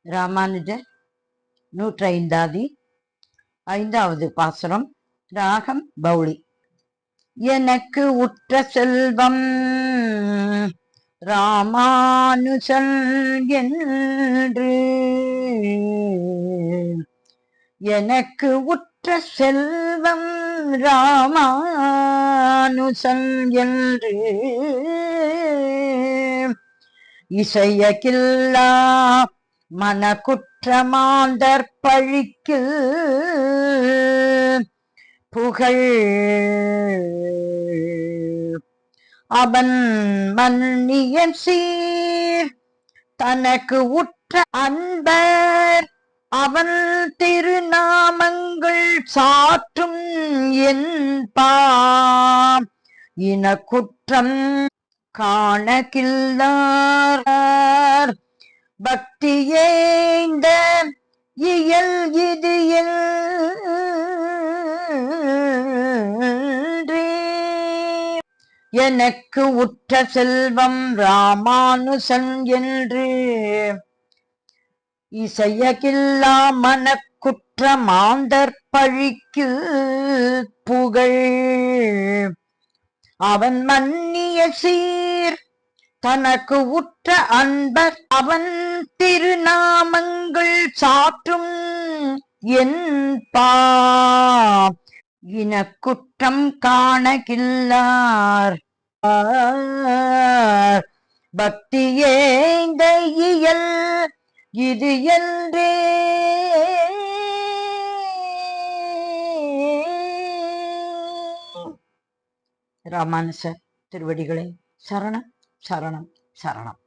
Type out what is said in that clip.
ராமானுஜர் 105 5வது பாசுரம். ராகம் பௌளி. எனக்கு உற்ற செல்வம் ராமானுஜன் என்று, எனக்கு உற்ற செல்வம் ராமானுஜன் என்று, இசையகில்லா மனக்குற்றமாந்தர் பழிக்கு புகழ் அவன் மன்னிய சீர் தனக்கு உற்ற அன்பர் அவன் திருநாமங்கள் சாற்றும் என் பாம் இனக்குற்றம் காணகில்லார் பக்தியேந்த இயல் இது எனக்கு உற்ற செல்வம் ராமானுசன் என்று, இசையகில்லா மனக்குற்ற மாந்தர் பழிக்கு புகழ் அவன் மன்னிய சீர் தனக்கு உற்ற அன்பர் அவன் திருநாமங்கள் சாற்றும் என் பாம் இனக்குற்றம் காணகில்லார் பக்தியேந்த இயல் இது என்றே. ராமானுஜர் திருவடிகளே சரணம் சரணம் சரணம்.